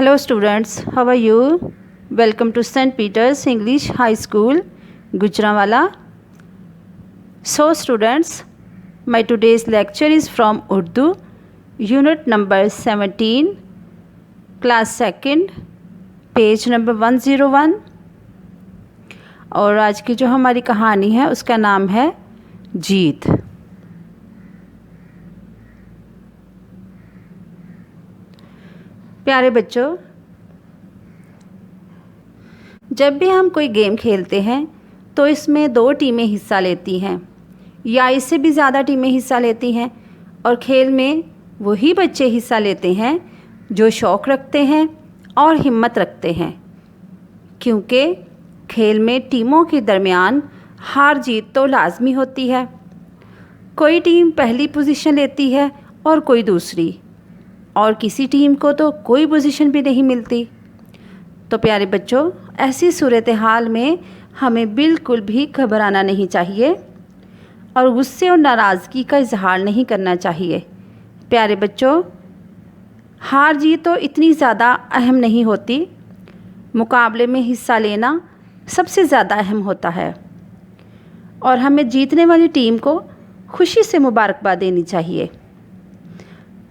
Hello students, how are you? Welcome to St. Peter's English High School, Gujranwala. So students, my today's lecture is from Urdu, unit number 17, class 2nd, page number 101. और आज की जो हमारी कहानी है उसका नाम है जीत। प्यारे बच्चों, जब भी हम कोई गेम खेलते हैं तो इसमें 2 टीमें हिस्सा लेती हैं या इससे भी ज़्यादा टीमें हिस्सा लेती हैं। और खेल में वही बच्चे हिस्सा लेते हैं जो शौक़ रखते हैं और हिम्मत रखते हैं, क्योंकि खेल में टीमों के दरमियान हार जीत तो लाजमी होती है। कोई टीम पहली पोजीशन लेती है और कोई दूसरी, और किसी टीम को तो कोई पोजीशन भी नहीं मिलती। तो प्यारे बच्चों, ऐसी सूरत हाल में हमें बिल्कुल भी घबराना नहीं चाहिए और गुस्से और नाराज़गी का इजहार नहीं करना चाहिए। प्यारे बच्चों, हार जीत तो इतनी ज़्यादा अहम नहीं होती, मुकाबले में हिस्सा लेना सबसे ज़्यादा अहम होता है और हमें जीतने वाली टीम को खुशी से मुबारकबाद देनी चाहिए।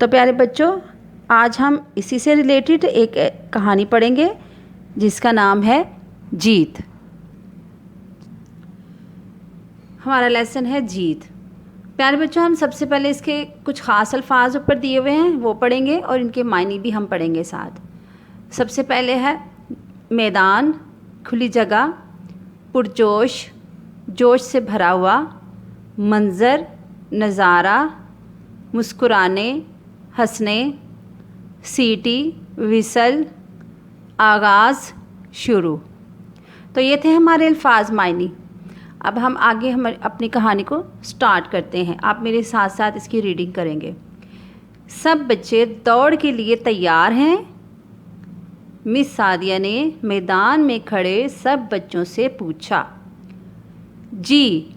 तो प्यारे बच्चों, आज हम इसी से रिलेटेड एक कहानी पढ़ेंगे जिसका नाम है जीत। हमारा लेसन है जीत। प्यारे बच्चों, हम सबसे पहले इसके कुछ ख़ास अल्फाज ऊपर दिए हुए हैं वो पढ़ेंगे और इनके मायने भी हम पढ़ेंगे साथ। सबसे पहले है मैदान, खुली जगह, पुरजोश, जोश से भरा हुआ, मंज़र, नज़ारा, मुस्कुराने, हंसने, सीटी, विसल, आगाज़, शुरू। तो ये थे हमारे अल्फाज मायने। अब हम आगे अपनी कहानी को स्टार्ट करते हैं। आप मेरे साथ साथ इसकी रीडिंग करेंगे। सब बच्चे दौड़ के लिए तैयार हैं? मिस सादिया ने मैदान में खड़े सब बच्चों से पूछा। जी,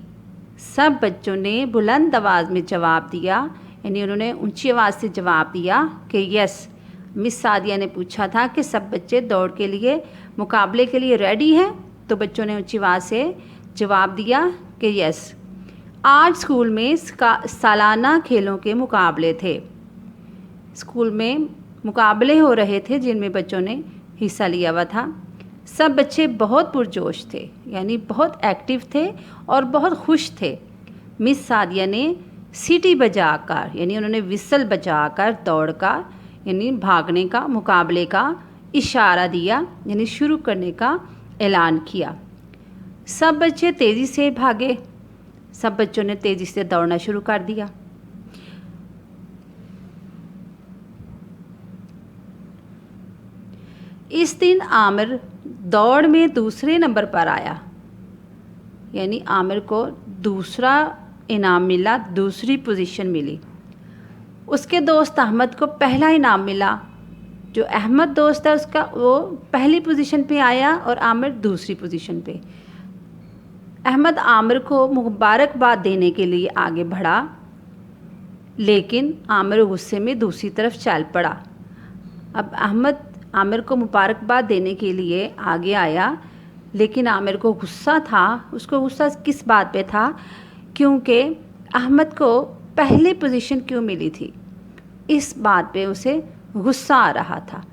सब बच्चों ने बुलंद आवाज़ में जवाब दिया, यानी उन्होंने ऊंची आवाज़ से जवाब दिया कि यस। मिस सादिया ने पूछा था कि सब बच्चे दौड़ के लिए, मुकाबले के लिए रेडी हैं? तो बच्चों ने ऊंची आवाज़ से जवाब दिया कि यस। आज स्कूल में सालाना खेलों के मुकाबले थे। स्कूल में मुकाबले हो रहे थे जिनमें बच्चों ने हिस्सा लिया हुआ था। सब बच्चे बहुत पुरजोश थे, यानी बहुत एक्टिव थे और बहुत खुश थे। मिस सादिया ने सीटी बजाकर, यानी उन्होंने विसल बजाकर दौड़ का, यानी भागने का, मुकाबले का इशारा दिया, यानी शुरू करने का ऐलान किया। सब बच्चे तेज़ी से भागे। सब बच्चों ने तेज़ी से दौड़ना शुरू कर दिया। इस दिन आमिर दौड़ में दूसरे नंबर पर आया, यानी आमिर को दूसरा इनाम मिला, दूसरी पोजीशन मिली। उसके दोस्त अहमद को पहला इनाम मिला। जो अहमद दोस्त है उसका, वो पहली पोजीशन पे आया और आमिर दूसरी पोजीशन पे। अहमद आमिर को मुबारकबाद देने के लिए आगे बढ़ा, लेकिन आमिर गुस्से में दूसरी तरफ चल पड़ा। अब अहमद आमिर को मुबारकबाद देने के लिए आगे आया, लेकिन आमिर को गुस्सा था। उसको गुस्सा किस बात पे था? क्योंकि अहमद को पहली पोजीशन क्यों मिली थी, इस बात पे उसे गुस्सा आ रहा था।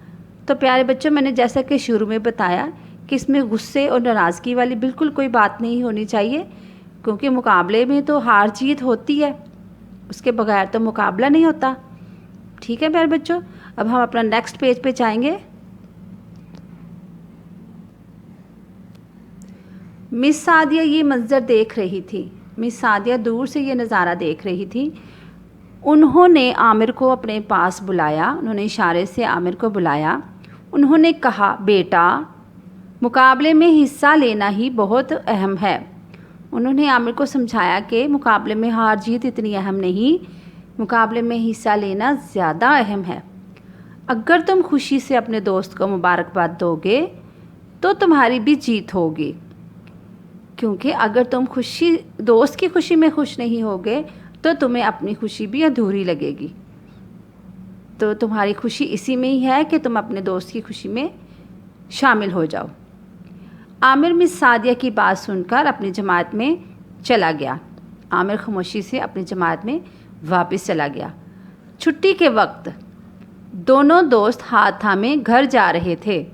तो प्यारे बच्चों, मैंने जैसा कि शुरू में बताया कि इसमें गुस्से और नाराज़गी वाली बिल्कुल कोई बात नहीं होनी चाहिए, क्योंकि मुकाबले में तो हार जीत होती है, उसके बगैर तो मुकाबला नहीं होता। ठीक है प्यारे बच्चों, अब हम अपना नेक्स्ट पेज पे जाएंगे। मिस सादिया ये मंजर देख रही थी। मिस सादिया दूर से ये नज़ारा देख रही थी। उन्होंने आमिर को अपने पास बुलाया, उन्होंने इशारे से आमिर को बुलाया। उन्होंने कहा, बेटा, मुकाबले में हिस्सा लेना ही बहुत अहम है। उन्होंने आमिर को समझाया कि मुकाबले में हार जीत इतनी अहम नहीं, मुकाबले में हिस्सा लेना ज़्यादा अहम है। अगर तुम खुशी से अपने दोस्त को मुबारकबाद दोगे तो तुम्हारी भी जीत होगी, क्योंकि अगर तुम दोस्त की खुशी में खुश नहीं होगे तो तुम्हें अपनी खुशी भी अधूरी लगेगी। तो तुम्हारी खुशी इसी में ही है कि तुम अपने दोस्त की खुशी में शामिल हो जाओ। आमिर मिस सादिया की बात सुनकर अपनी जमात में चला गया। आमिर खामोशी से अपनी जमात में वापस चला गया। छुट्टी के वक्त दोनों दोस्त हाथ थामे घर जा रहे थे।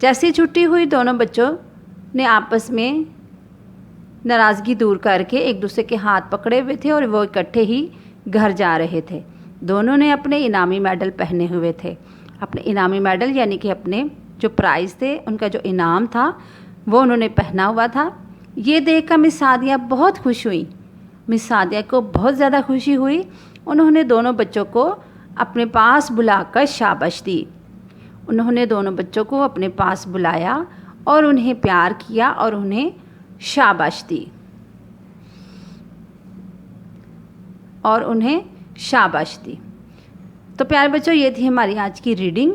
जैसी छुट्टी हुई, दोनों बच्चों ने आपस में नाराज़गी दूर करके एक दूसरे के हाथ पकड़े हुए थे और वो इकट्ठे ही घर जा रहे थे। दोनों ने अपने इनामी मेडल पहने हुए थे। अपने इनामी मेडल यानी कि अपने जो प्राइज़ थे, उनका जो इनाम था वो उन्होंने पहना हुआ था। ये देखकर मिस सादिया बहुत खुश हुई। मिस सादिया को बहुत ज़्यादा खुशी हुई। उन्होंने दोनों बच्चों को अपने पास बुलाकर शाबाश दी। उन्होंने दोनों बच्चों को अपने पास बुलाया और उन्हें प्यार किया और उन्हें शाबाश दी तो प्यारे बच्चों, ये थी हमारी आज की रीडिंग।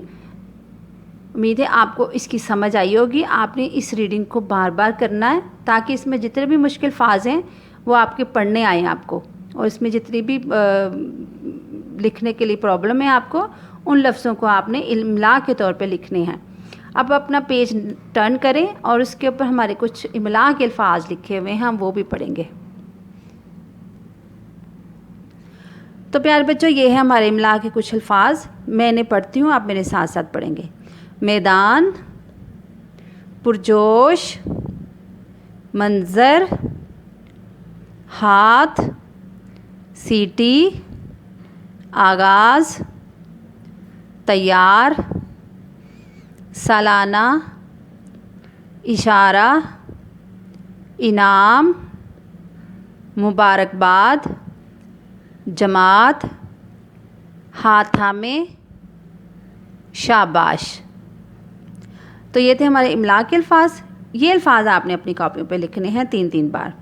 उम्मीद है आपको इसकी समझ आई होगी। आपने इस रीडिंग को बार बार करना है ताकि इसमें जितने भी मुश्किल फाज हैं वो आपके पढ़ने आए आपको, और इसमें जितनी भी लिखने के लिए प्रॉब्लम है आपको, उन लफ्ज़ों को आपने इमला के तौर पे लिखने हैं। अब अपना पेज टर्न करें और उसके ऊपर हमारे कुछ इमला के अल्फाज लिखे हुए हैं, हम वो भी पढ़ेंगे। तो प्यारे बच्चों, ये है हमारे इमला के कुछ अल्फाज। मैंने पढ़ती हूँ, आप मेरे साथ साथ पढ़ेंगे। मैदान, पुरजोश, मंज़र, हाथ, सीटी, आगाज़, तैयार, सालाना, इशारा, इनाम, मुबारकबाद, जमात, हाथ थामे, शाबाश। तो ये थे हमारे इमला के अल्फाज। ये अल्फाज आपने अपनी कॉपियों पे लिखने हैं 3-3 बार।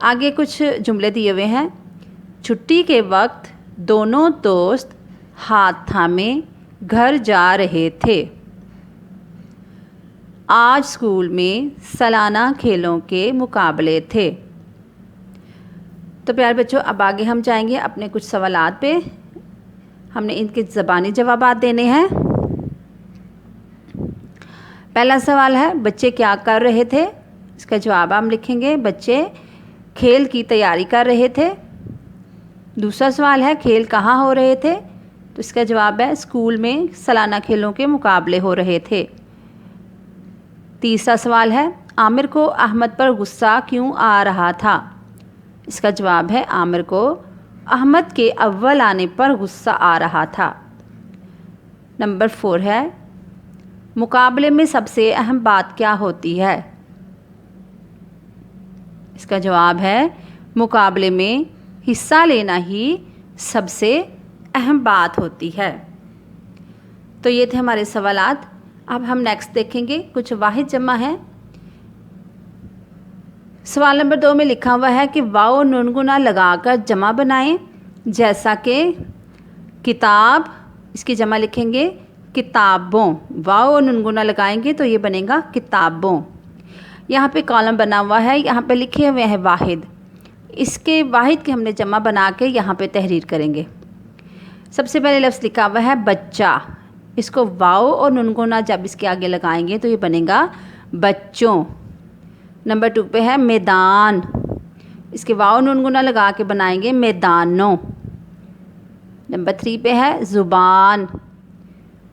आगे कुछ जुमले दिए हुए हैं। छुट्टी के वक्त दोनों दोस्त हाथ थामे घर जा रहे थे। आज स्कूल में सालाना खेलों के मुकाबले थे। तो प्यारे बच्चों, अब आगे हम जाएंगे अपने कुछ सवालात पे। हमने इनके ज़बानी जवाबात देने हैं। पहला सवाल है, बच्चे क्या कर रहे थे? इसका जवाब हम लिखेंगे, बच्चे खेल की तैयारी कर रहे थे। दूसरा सवाल है, खेल कहाँ हो रहे थे? तो इसका जवाब है, स्कूल में सालाना खेलों के मुकाबले हो रहे थे। तीसरा सवाल है, आमिर को अहमद पर गुस्सा क्यों आ रहा था? इसका जवाब है, आमिर को अहमद के अव्वल आने पर गुस्सा आ रहा था। नंबर 4 है, मुकाबले में सबसे अहम बात क्या होती है? इसका जवाब है, मुकाबले में हिस्सा लेना ही सबसे अहम बात होती है। तो ये थे हमारे सवालात। अब हम नेक्स्ट देखेंगे, कुछ वाहिद जमा है। सवाल नंबर 2 में लिखा हुआ है कि वाव नुनगुना लगाकर जमा बनाएं, जैसा कि किताब, इसकी जमा लिखेंगे किताबों। वाव और नुनगुना लगाएंगे तो ये बनेगा किताबों। यहाँ पे कॉलम बना हुआ है, यहाँ पे लिखे हुए हैं वाहिद। इसके वाहिद के हमने जमा बना के यहाँ पे तहरीर करेंगे। सबसे पहले लफ्ज़ लिखा हुआ है बच्चा। इसको वाव और नुनगुना जब इसके आगे लगाएंगे तो ये बनेगा बच्चों। नंबर 2 पे है मैदान। इसके वाव नुनगुना लगा के बनाएंगे मैदानों। नंबर 3 पे है ज़ुबान।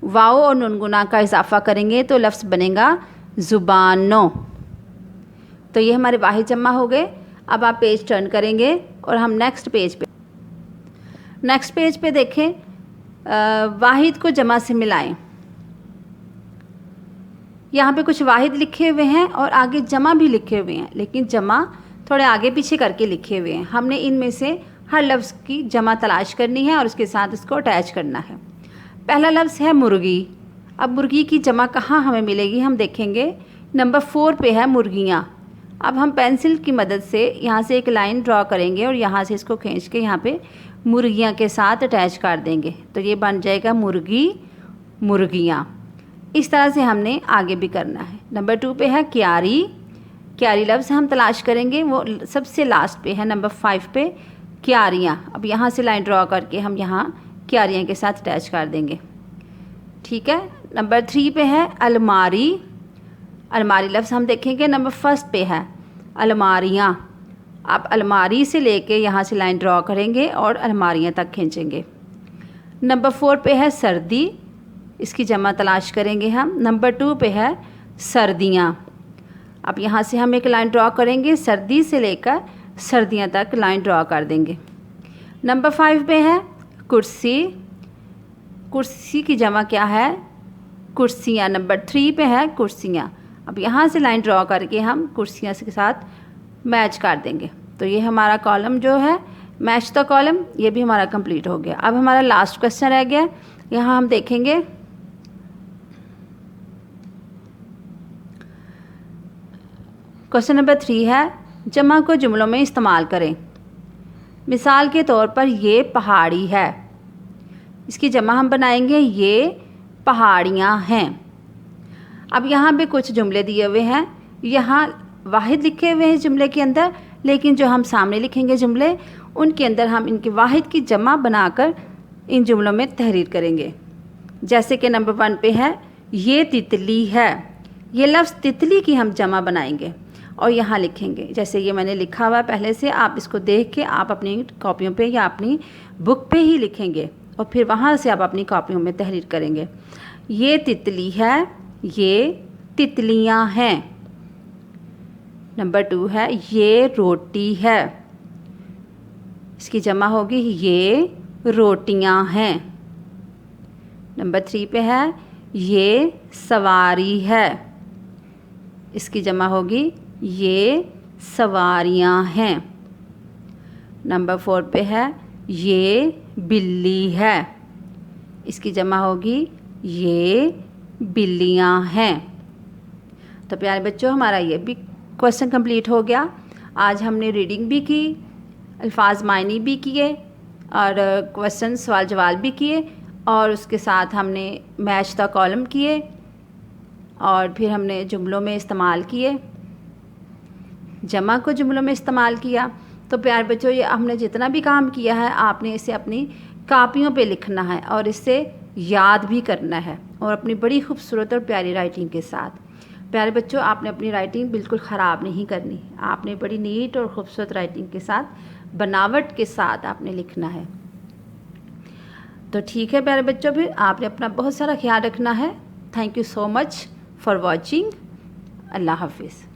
वाव और नुनगुना का इजाफा करेंगे तो लफ्ज़ बनेगा ज़ुबानों। तो ये हमारे वाहिद जमा हो गए। अब आप पेज टर्न करेंगे और हम नेक्स्ट पेज पे देखें, वाहिद को जमा से मिलाएं। यहाँ पे कुछ वाहिद लिखे हुए हैं और आगे जमा भी लिखे हुए हैं, लेकिन जमा थोड़े आगे पीछे करके लिखे हुए हैं। हमने इनमें से हर लफ्ज़ की जमा तलाश करनी है और उसके साथ इसको अटैच करना है। पहला लफ्ज़ है मुर्गी। अब मुर्गी की जमा कहाँ हमें मिलेगी, हम देखेंगे। नंबर 4 पे है मुर्गियाँ। अब हम पेंसिल की मदद से यहाँ से एक लाइन ड्रॉ करेंगे और यहाँ से इसको खींच के यहाँ पे मुर्गियाँ के साथ अटैच कर देंगे, तो ये बन जाएगा मुर्गी, मुर्गियाँ। इस तरह से हमने आगे भी करना है। नंबर 2 पे है क्यारी। क्यारी लफ्ज़ हम तलाश करेंगे, वो सबसे लास्ट पे है। नंबर 5 पे क्यारियाँ, अब यहाँ से लाइन ड्रॉ करके हम यहाँ क्यारियाँ के साथ अटैच कर देंगे। ठीक है। नंबर 3 पे है अलमारी। अलमारी लफ्ज़ हम देखेंगे नंबर 1 पे है अलमारियाँ। आप अलमारी से लेके यहाँ से लाइन ड्रॉ करेंगे और अलमारियाँ तक खींचेंगे। नंबर 4 पे है सर्दी, इसकी जमा तलाश करेंगे हम। नंबर 2 पे है सर्दियाँ। अब यहाँ से हम एक लाइन ड्रॉ करेंगे, सर्दी से लेकर सर्दियाँ तक लाइन ड्रॉ कर देंगे। नंबर 5 पे है कुर्सी। कुर्सी की जमा क्या है? कुर्सियाँ। नंबर 3 पे है कुर्सियाँ। अब यहाँ से लाइन ड्रॉ करके हम कुर्सियाँ के साथ मैच कर देंगे। तो ये हमारा कॉलम जो है मैच द कॉलम, ये भी हमारा कंप्लीट हो गया। अब हमारा लास्ट क्वेश्चन रह गया, यहाँ हम देखेंगे क्वेश्चन नंबर 3 है जमा को जुमलों में इस्तेमाल करें। मिसाल के तौर पर ये पहाड़ी है, इसकी जमा हम बनाएंगे ये पहाड़ियाँ हैं। अब यहाँ पे कुछ जुमले दिए हुए हैं, यहाँ वाहिद लिखे हुए हैं जुमले के अंदर, लेकिन जो हम सामने लिखेंगे जुमले उनके अंदर हम इनके वाहिद की जमा बनाकर इन जुमलों में तहरीर करेंगे। जैसे कि नंबर 1 पे है ये तितली है, ये लफ्ज़ तितली की हम जमा बनाएंगे और यहाँ लिखेंगे। जैसे ये मैंने लिखा हुआ पहले से, आप इसको देख के आप अपनी कॉपियों पे या अपनी बुक पे ही लिखेंगे और फिर वहाँ से आप अपनी कॉपियों में तहरीर करेंगे। ये तितली है, ये तितलियाँ हैं। नंबर 2 है ये रोटी है, इसकी जमा होगी ये रोटियां हैं। नंबर 3 पे है ये सवारी है, इसकी जमा होगी ये सवारियां हैं। नंबर 4 पे है ये बिल्ली है, इसकी जमा होगी ये बिल्लियां हैं। तो प्यारे बच्चों, हमारा ये भी क्वेश्चन कंप्लीट हो गया। आज हमने रीडिंग भी की, अल्फाज मायनी भी किए और क्वेश्चन सवाल जवाब भी किए और उसके साथ हमने मैच द कॉलम किए और फिर हमने जुमलों में इस्तेमाल किए, जमा को जुमलों में इस्तेमाल किया। तो प्यारे बच्चों, ये हमने जितना भी काम किया है आपने इसे अपनी कापियों पे लिखना है और इससे याद भी करना है और अपनी बड़ी खूबसूरत और प्यारी राइटिंग के साथ। प्यारे बच्चों, आपने अपनी राइटिंग बिल्कुल ख़राब नहीं करनी, आपने बड़ी नीट और ख़ूबसूरत राइटिंग के साथ बनावट के साथ आपने लिखना है। तो ठीक है प्यारे बच्चों, फिर आपने अपना बहुत सारा ख्याल रखना है। Thank you so much for watching. अल्लाह हाफिज़।